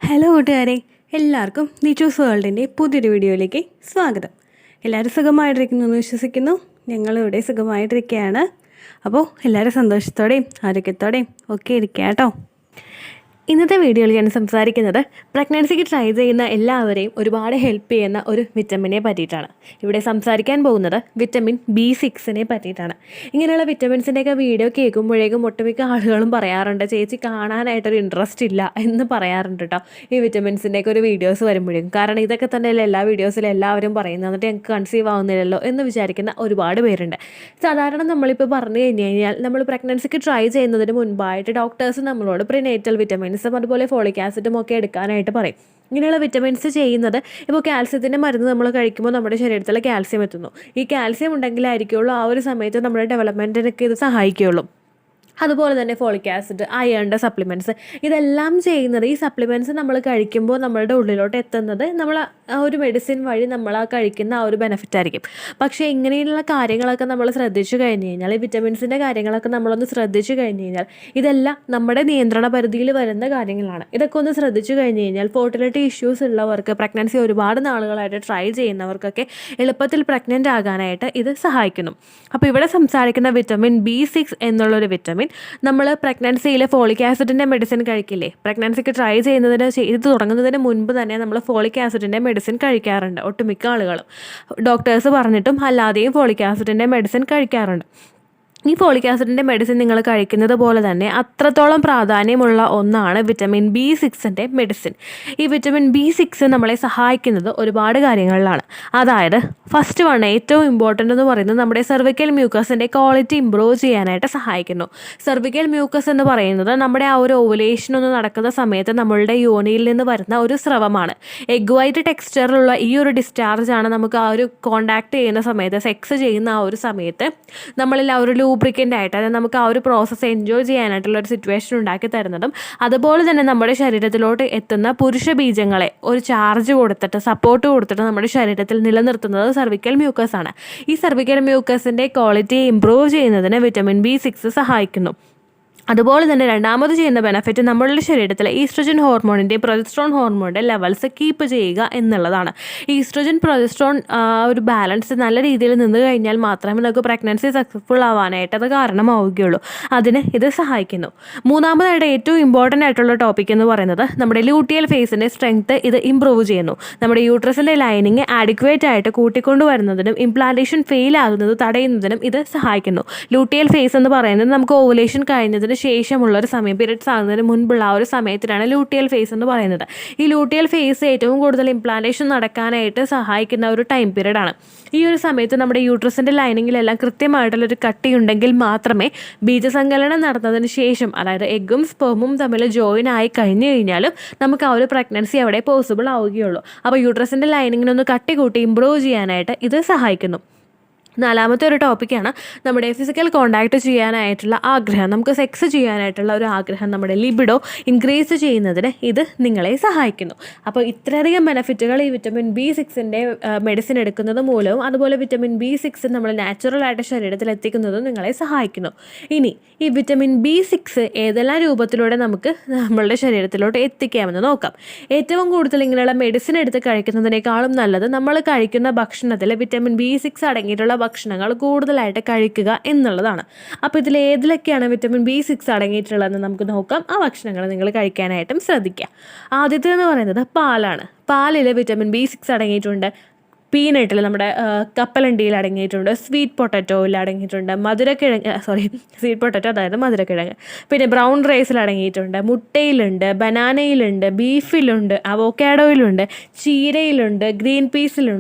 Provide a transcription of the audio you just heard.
Hello കൂട്ടുകാരെ, എല്ലാവർക്കും നിച്ചൂസ് വേൾഡിൻ്റെ പുതിയൊരു വീഡിയോയിലേക്ക് സ്വാഗതം. എല്ലാവരും സുഖമായിട്ടിരിക്കുന്നു എന്ന് വിശ്വസിക്കുന്നു. ഞങ്ങളിവിടെ സുഖമായിട്ടിരിക്കുകയാണ്. അപ്പോൾ എല്ലാവരും സന്തോഷത്തോടെയും ആരോഗ്യത്തോടെയും ഒക്കെ ഇരിക്കുക കേട്ടോ. ഇന്നത്തെ വീഡിയോയിൽ ഞാൻ സംസാരിക്കുന്നത് പ്രഗ്നൻസിക്ക് ട്രൈ ചെയ്യുന്ന എല്ലാവരെയും ഒരുപാട് ഹെൽപ്പ് ചെയ്യുന്ന ഒരു വിറ്റമിനെ പറ്റിയിട്ടാണ്. ഇവിടെ സംസാരിക്കാൻ പോകുന്നത് വിറ്റമിൻ B6 പറ്റിയിട്ടാണ്. ഇങ്ങനെയുള്ള വിറ്റമിൻസിൻ്റെയൊക്കെ വീഡിയോ കേൾക്കുമ്പോഴേക്കും ഒട്ടുമിക്ക ആളുകളും പറയാറുണ്ട്, ചേച്ചി കാണാനായിട്ടൊരു ഇൻട്രസ്റ്റ് ഇല്ല എന്ന് പറയാറുണ്ട് കേട്ടോ, ഈ വിറ്റമിൻസിൻ്റെയൊക്കെ ഒരു വീഡിയോസ് വരുമ്പോഴേക്കും. കാരണം ഇതൊക്കെ തന്നെയല്ലേ എല്ലാ വീഡിയോസിലും എല്ലാവരും പറയുന്നത്, എന്നിട്ട് ഞങ്ങൾക്ക് കൺസീവ് ആവുന്നില്ലല്ലോ എന്ന് വിചാരിക്കുന്ന ഒരുപാട് പേരുണ്ട്. സാധാരണ നമ്മളിപ്പോൾ പറഞ്ഞു കഴിഞ്ഞാൽ നമ്മൾ പ്രഗ്നൻസിക്ക് ട്രൈ ചെയ്യുന്നതിന് മുൻപായിട്ട് ഡോക്ടേഴ്സ് നമ്മളോട് പ്രിനേറ്റൽ വിറ്റമിൻ അതുപോലെ ഫോളിക് ആസിഡും ഒക്കെ എടുക്കാനായിട്ട് പറയും. ഇങ്ങനെയുള്ള വിറ്റമിൻസ് ചെയ്യുന്നത് ഇപ്പോൾ കാൽസ്യത്തിൻ്റെ മരുന്ന് നമ്മൾ കഴിക്കുമ്പോൾ നമ്മുടെ ശരീരത്തിൽ കാൽസ്യം എത്തുന്നു. ഈ കാൽസ്യം ഉണ്ടെങ്കിലായിരിക്കുള്ളൂ ആ ഒരു സമയത്ത് നമ്മുടെ ഡെവലപ്മെൻറ്റിനൊക്കെ ഇത് സഹായിക്കുകയുള്ളൂ. അതുപോലെ തന്നെ ഫോളിക് ആസിഡ്, അയണിൻ്റെ സപ്ലിമെൻറ്റ്സ്, ഇതെല്ലാം ചെയ്യുന്നത് ഈ സപ്ലിമെൻറ്റ്സ് നമ്മൾ കഴിക്കുമ്പോൾ നമ്മളുടെ ഉള്ളിലോട്ട് എത്തുന്നത് നമ്മൾ ആ ഒരു മെഡിസിൻ വഴി നമ്മൾ ആ കഴിക്കുന്ന ആ ഒരു ബെനിഫിറ്റ് ആയിരിക്കും. പക്ഷേ ഇങ്ങനെയുള്ള കാര്യങ്ങളൊക്കെ നമ്മൾ ശ്രദ്ധിച്ചു കഴിഞ്ഞ് കഴിഞ്ഞാൽ, ഈ വിറ്റമിൻസിൻ്റെ കാര്യങ്ങളൊക്കെ നമ്മളൊന്ന് ശ്രദ്ധിച്ചു കഴിഞ്ഞ് കഴിഞ്ഞാൽ ഇതെല്ലാം നമ്മുടെ നിയന്ത്രണ പരിധിയിൽ വരുന്ന കാര്യങ്ങളാണ്. ഇതൊക്കെ ഒന്ന് ശ്രദ്ധിച്ചു കഴിഞ്ഞ് കഴിഞ്ഞാൽ ഫെർട്ടിലിറ്റി ഇഷ്യൂസ് ഉള്ളവർക്ക്, പ്രഗ്നൻസി ഒരുപാട് നാളുകളായിട്ട് ട്രൈ ചെയ്യുന്നവർക്കൊക്കെ എളുപ്പത്തിൽ പ്രഗ്നൻ്റ് ആകാനായിട്ട് ഇത് സഹായിക്കുന്നു. അപ്പോൾ ഇവിടെ സംസാരിക്കുന്ന വിറ്റമിൻ B6 എന്നുള്ളൊരു വിറ്റമിൻ നമ്മൾ പ്രഗ്നൻസിയിൽ ഫോളിക് ആസിഡിൻ്റെ മെഡിസിൻ കഴിക്കില്ലേ, പ്രഗ്നൻസിക്ക് ട്രൈ ചെയ്ത് തുടങ്ങുന്നതിന് മുൻപ് തന്നെ നമ്മൾ ഫോളിക് ആസിഡിൻ്റെ മെഡിസിൻ കഴിക്കാറുണ്ട്. ഒട്ടുമിക്ക ആളുകളും ഡോക്ടേഴ്സ് പറഞ്ഞിട്ടും അല്ലാതെയും ഫോളിക് ആസിഡിൻ്റെ മെഡിസിൻ കഴിക്കാറുണ്ട്. ഈ ഫോളിക് ആസിഡിൻ്റെ മെഡിസിൻ നിങ്ങൾ കഴിക്കുന്നത് പോലെ തന്നെ അത്രത്തോളം പ്രാധാന്യമുള്ള ഒന്നാണ് വിറ്റമിൻ B6 മെഡിസിൻ. ഈ വിറ്റമിൻ B6 നമ്മളെ സഹായിക്കുന്നത് ഒരുപാട് കാര്യങ്ങളിലാണ്. അതായത് ഫസ്റ്റ് വൺ, ഏറ്റവും ഇമ്പോർട്ടൻ്റ് എന്ന് പറയുന്നത് നമ്മുടെ സെർവിക്കൽ മ്യൂക്കസിൻ്റെ ക്വാളിറ്റി ഇമ്പ്രൂവ് ചെയ്യാനായിട്ട് സഹായിക്കുന്നു. സെർവിക്കൽ മ്യൂക്കസ് എന്ന് പറയുന്നത് നമ്മുടെ ആ ഒരു ഓവുലേഷൻ ഒന്ന് നടക്കുന്ന സമയത്ത് നമ്മളുടെ യോനിയിൽ നിന്ന് വരുന്ന ഒരു സ്രവമാണ്. എഗ് വൈറ്റ് ടെക്സ്ചറിലുള്ള ഈ ഒരു ഡിസ്ചാർജാണ് നമുക്ക് ആ ഒരു കോണ്ടാക്ട് ചെയ്യുന്ന സമയത്ത്, സെക്സ് ചെയ്യുന്ന ആ ഒരു സമയത്ത് നമ്മളിൽ ആ ഒരു ലൂബ്രിക്കൻ്റ് ആയിട്ട്, അതായത് നമുക്ക് ആ ഒരു പ്രോസസ്സ് എൻജോയ് ചെയ്യാനായിട്ടുള്ള ഒരു സിറ്റുവേഷൻ ഉണ്ടാക്കി തരുന്നതും, അതുപോലെ തന്നെ നമ്മുടെ ശരീരത്തിലോട്ട് എത്തുന്ന പുരുഷ ബീജങ്ങളെ ഒരു ചാർജ് കൊടുത്തിട്ട്, സപ്പോർട്ട് കൊടുത്തിട്ട് നമ്മുടെ ശരീരത്തിൽ നിലനിർത്തുന്നത് സെർവിക്കൽ മ്യൂക്കസ് ആണ്. ഈ സെർവിക്കൽ മ്യൂക്കസിൻ്റെ ക്വാളിറ്റി ഇംപ്രൂവ് ചെയ്യുന്നതിന് വിറ്റമിൻ B6 സഹായിക്കുന്നു. അതുപോലെ തന്നെ രണ്ടാമത് ചെയ്യുന്ന ബെനഫിറ്റ് നമ്മളുടെ ശരീരത്തിലെ ഈസ്ട്രജൻ ഹോർമോണിൻ്റെ, പ്രൊജസ്ട്രോൺ ഹോർമോണിൻ്റെ ലെവൽസ് കീപ്പ് ചെയ്യുക എന്നുള്ളതാണ്. ഈസ്ട്രജൻ പ്രൊജസ്ട്രോൺ ഒരു ബാലൻസ് നല്ല രീതിയിൽ നിന്ന് കഴിഞ്ഞാൽ മാത്രമേ നമുക്ക് പ്രഗ്നൻസി സക്സസ്ഫുൾ ആവാനായിട്ട് അത് കാരണമാവുകയുള്ളൂ. അതിന് ഇത് സഹായിക്കുന്നു. മൂന്നാമതായിട്ട് ഏറ്റവും ഇമ്പോർട്ടൻ്റ് ആയിട്ടുള്ള ടോപ്പിക് എന്ന് പറയുന്നത് നമ്മുടെ ലൂട്ടിയൽ ഫേസിൻ്റെ സ്ട്രെങ്ത് ഇത് ഇമ്പ്രൂവ് ചെയ്യുന്നു. നമ്മുടെ യൂട്രസിൻ്റെ ലൈനിങ് ആഡിക്വേറ്റ് ആയിട്ട് കൂട്ടിക്കൊണ്ടുവരുന്നതിനും ഇംപ്ലാന്റേഷൻ ഫെയിൽ ആകുന്നത് തടയുന്നതിനും ഇത് സഹായിക്കുന്നു. ലൂട്ടിയൽ ഫേസ് എന്ന് പറയുന്നത് നമുക്ക് ഓവുലേഷൻ കഴിഞ്ഞതിന് ശേഷമുള്ളൊരു സമയം, പീരിയഡ്സ് ആകുന്നതിന് മുൻപുള്ള ആ ഒരു സമയത്തിനാണ് ലൂട്ടിയൽ ഫേസ് എന്ന് പറയുന്നത്. ഈ ലൂട്ടിയൽ ഫേസ് ഏറ്റവും കൂടുതൽ ഇംപ്ലാന്റേഷൻ നടക്കാനായിട്ട് സഹായിക്കുന്ന ഒരു ടൈം പീരീഡ് ആണ്. ഈ ഒരു സമയത്ത് നമ്മുടെ യൂട്രസിൻ്റെ ലൈനിങ്ങിലെല്ലാം കൃത്യമായിട്ടുള്ളൊരു കട്ടിയുണ്ടെങ്കിൽ മാത്രമേ ബീജസങ്കലനം നടന്നതിന് ശേഷം, അതായത് എഗ്ഗും സ്പെർമും തമ്മിൽ ജോയിൻ ആയി കഴിഞ്ഞു കഴിഞ്ഞാലും നമുക്ക് ആ ഒരു പ്രഗ്നൻസി അവിടെ പോസിബിൾ ആവുകയുള്ളൂ. അപ്പോൾ യൂട്രസിൻ്റെ ലൈനിങ്ങിനൊന്ന് കട്ടി കൂട്ടി ഇമ്പ്രൂവ് ചെയ്യാനായിട്ട് ഇത് സഹായിക്കുന്നു. നാലാമത്തെ ഒരു ടോപ്പിക്കാണ് നമ്മുടെ ഫിസിക്കൽ കോണ്ടാക്ട് ചെയ്യാനായിട്ടുള്ള ആഗ്രഹം, നമുക്ക് സെക്സ് ചെയ്യാനായിട്ടുള്ള ഒരു ആഗ്രഹം, നമ്മുടെ ലിബിഡോ ഇൻക്രീസ് ചെയ്യുന്നതിന് ഇത് നിങ്ങളെ സഹായിക്കുന്നു. അപ്പോൾ ഇത്രയധികം ബെനഫിറ്റുകൾ ഈ വിറ്റമിൻ B6 മെഡിസിൻ എടുക്കുന്നത് മൂലവും, അതുപോലെ വിറ്റമിൻ B6 നമ്മൾ നാച്ചുറലായിട്ട് ശരീരത്തിൽ എത്തിക്കുന്നതും നിങ്ങളെ സഹായിക്കുന്നു. ഇനി ഈ വിറ്റമിൻ B6 ഏതെല്ലാം രൂപത്തിലൂടെ നമുക്ക് നമ്മളുടെ ശരീരത്തിലോട്ട് എത്തിക്കാമെന്ന് നോക്കാം. ഏറ്റവും കൂടുതൽ ഇങ്ങനെയുള്ള മെഡിസിൻ എടുത്ത് കഴിക്കുന്നതിനേക്കാളും നല്ലത് നമ്മൾ കഴിക്കുന്ന ഭക്ഷണത്തിൽ വിറ്റമിൻ B6 അടങ്ങിയിട്ടുള്ള ഭക്ഷണങ്ങൾ കൂടുതലായിട്ട് കഴിക്കുക എന്നുള്ളതാണ്. അപ്പോൾ ഇതിൽ ഏതിലൊക്കെയാണ് വിറ്റമിൻ B6 അടങ്ങിയിട്ടുള്ളതെന്ന് നമുക്ക് നോക്കാം. ആ ഭക്ഷണങ്ങൾ നിങ്ങൾ കഴിക്കാനായിട്ടും ശ്രദ്ധിക്കുക. ആദ്യത്തേതെന്ന് പറയുന്നത് പാലാണ്. പാലിൽ വിറ്റമിൻ B6 അടങ്ങിയിട്ടുണ്ട്. പീനട്ടിൽ, നമ്മുടെ കപ്പലണ്ടിയിൽ അടങ്ങിയിട്ടുണ്ട്. സ്വീറ്റ് പൊട്ടറ്റോയിൽ അടങ്ങിയിട്ടുണ്ട്. സ്വീറ്റ് പൊട്ടറ്റോ അതായത് മധുരക്കിഴങ്ങ്. പിന്നെ ബ്രൗൺ റൈസിൽ അടങ്ങിയിട്ടുണ്ട്. മുട്ടയിലുണ്ട്, ബനാനയിലുണ്ട്, ബീഫിലുണ്ട്, അവോക്കാഡോയിലുണ്ട്, ചീരയിലുണ്ട്, ഗ്രീൻ പീസിലുണ്ട്,